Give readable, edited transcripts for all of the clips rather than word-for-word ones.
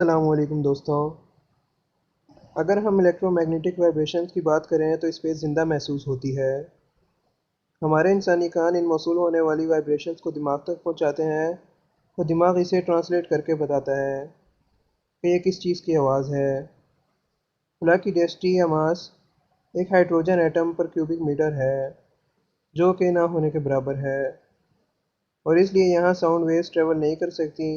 अस्सलामुअलैकुम दोस्तों। अगर हम इलेक्ट्रोमैग्नेटिक वाइब्रेशंस की बात करें तो स्पेस ज़िंदा महसूस होती है। हमारे इंसानी कान इन मौसूल होने वाली वाइब्रेशंस को दिमाग तक पहुंचाते हैं और दिमाग इसे ट्रांसलेट करके बताता है कि ये किस चीज़ की आवाज़ है। खुला की डेंसिटी या मास एक हाइड्रोजन एटम पर क्यूबिक मीटर है, जो कि ना होने के बराबर है, और इसलिए यहाँ साउंड वेव्स ट्रेवल नहीं कर सकती।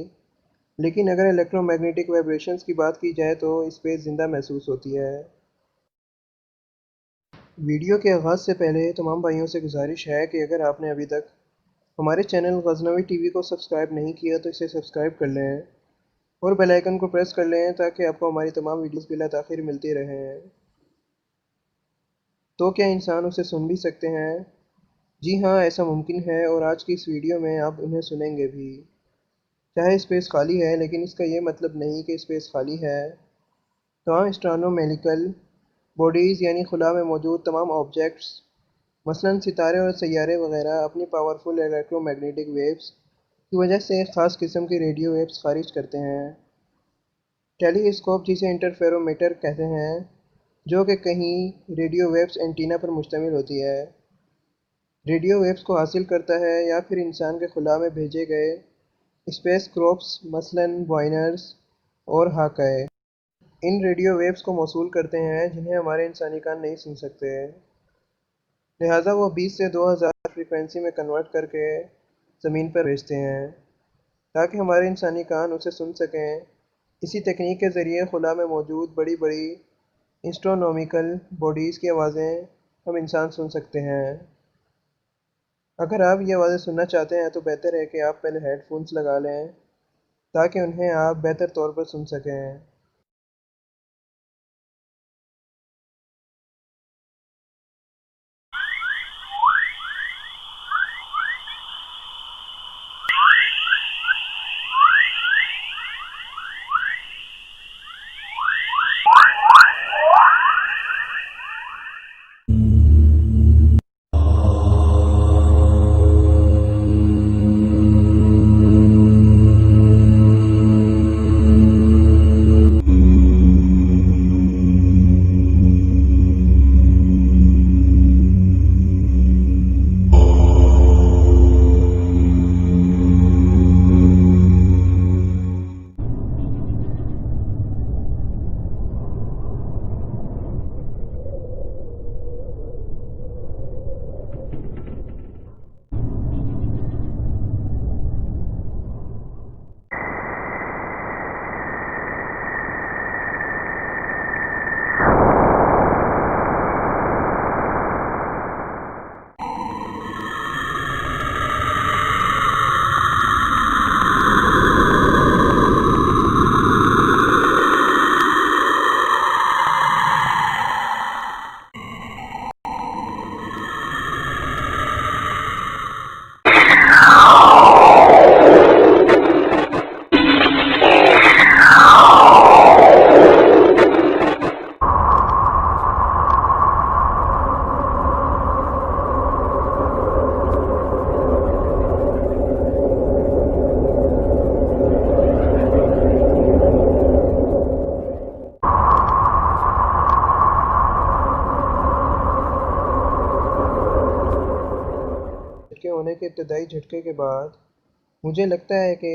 लेकिन अगर इलेक्ट्रोमैग्नेटिक वाइब्रेशंस की बात की जाए तो स्पेस ज़िंदा महसूस होती है। वीडियो के आगाज़ से पहले तमाम भाइयों से गुजारिश है कि अगर आपने अभी तक हमारे चैनल गज़नवी टीवी को सब्सक्राइब नहीं किया तो इसे सब्सक्राइब कर लें और बेल आइकन को प्रेस कर लें ताकि आपको हमारी तमाम वीडियोस बिला ताख़िर मिलती रहें। तो क्या इंसान उसे सुन भी सकते हैं? जी हाँ, ऐसा मुमकिन है, और आज की इस वीडियो में आप उन्हें सुनेंगे भी। चाहे स्पेस खाली है, लेकिन इसका ये मतलब नहीं कि स्पेस खाली है। तमाम एस्ट्रोनॉमिकल बॉडीज़ यानी खुला में मौजूद तमाम ऑब्जेक्ट्स, मसलन सितारे और सैयारे वगैरह, अपनी पावरफुल इलेक्ट्रोमैग्नेटिक वेव्स की वजह से एक ख़ास किस्म की रेडियो वेव्स खारिज करते हैं। टेलीस्कोप, जिसे इंटरफेरोमीटर कहते हैं, जो कि कहीं रेडियो वेव्स एंटीना पर मुश्तमिल होती है, रेडियो वेव्स को हासिल करता है या फिर इंसान के खुला में भेजे गए स्पेस क्रोप्स मसलन वॉइनर्स और हाकए इन रेडियो वेव्स को मौसूल करते हैं, जिन्हें हमारे इंसानी कान नहीं सुन सकते। लिहाजा वो 20 से 2000 फ्रीक्वेंसी में कन्वर्ट करके ज़मीन पर भेजते हैं ताकि हमारे इंसानी कान उसे सुन सकें। इसी तकनीक के ज़रिए खुला में मौजूद बड़ी बड़ी एस्ट्रोनॉमिकल बॉडीज़ की आवाज़ें हम इंसान सुन सकते हैं। अगर आप ये आवाज़ें सुनना चाहते हैं तो बेहतर है कि आप पहले हेडफोन्स लगा लें ताकि उन्हें आप बेहतर तौर पर सुन सकें। झटके होने के इब्तदाई झटके के बाद मुझे लगता है कि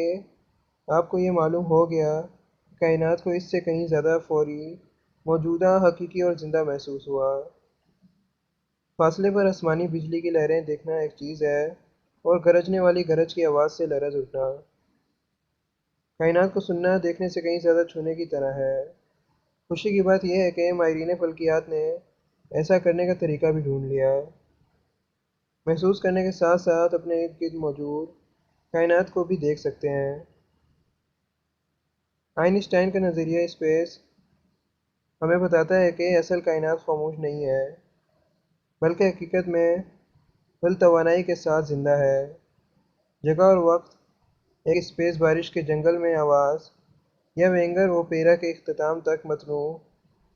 आपको ये मालूम हो गया कि कायनात को इससे कहीं ज़्यादा फौरी, मौजूदा, हकीकी और ज़िंदा महसूस हुआ। फासले पर आसमानी बिजली की लहरें देखना एक चीज़ है, और गरजने वाली गरज की आवाज़ से लरज़ उठना कायनात को सुनना देखने से कहीं ज़्यादा छूने की तरह है। खुशी की बात यह है कि माहिरीन फल्कियात ने ऐसा करने का तरीका भी ढूंढ लिया है। महसूस करने के साथ साथ अपने इर्द गिर्द मौजूद कायनात को भी देख सकते हैं। आइंस्टाइन का नज़रिया स्पेस हमें बताता है कि असल कायनात खामोश नहीं है, बल्कि हकीकत में फुल तवानाई के साथ ज़िंदा है। जगह और वक्त एक स्पेस बारिश के जंगल में आवाज़ या वेंगर ओपेरा के इख्तिताम तक मतनू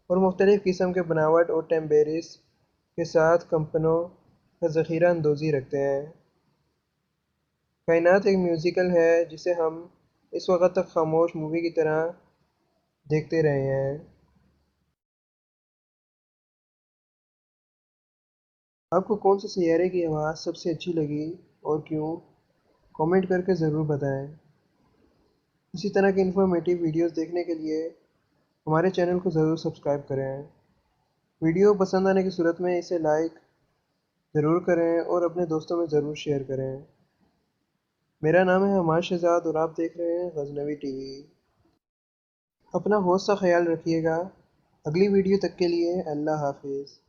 और मुख्तलिफ़ किस्म के बनावट और टेम्बेरिस के साथ कंपनों का ज़ख़ीरा अंदोज़ी रखते हैं। कायनात एक म्यूज़िकल है जिसे हम इस वक्त तक खामोश मूवी की तरह देखते रहे हैं। आपको कौन से सैयारे की आवाज़ सबसे अच्छी लगी और क्यों? कमेंट करके ज़रूर बताएं। इसी तरह के इन्फॉर्मेटिव वीडियोस देखने के लिए हमारे चैनल को ज़रूर सब्सक्राइब करें। वीडियो पसंद आने की सूरत में इसे लाइक ज़रूर करें और अपने दोस्तों में ज़रूर शेयर करें। मेरा नाम है हमाद शहजाद और आप देख रहे हैं गज़नवी टीवी। अपना बहुत सा ख्याल रखिएगा। अगली वीडियो तक के लिए अल्लाह हाफिज़।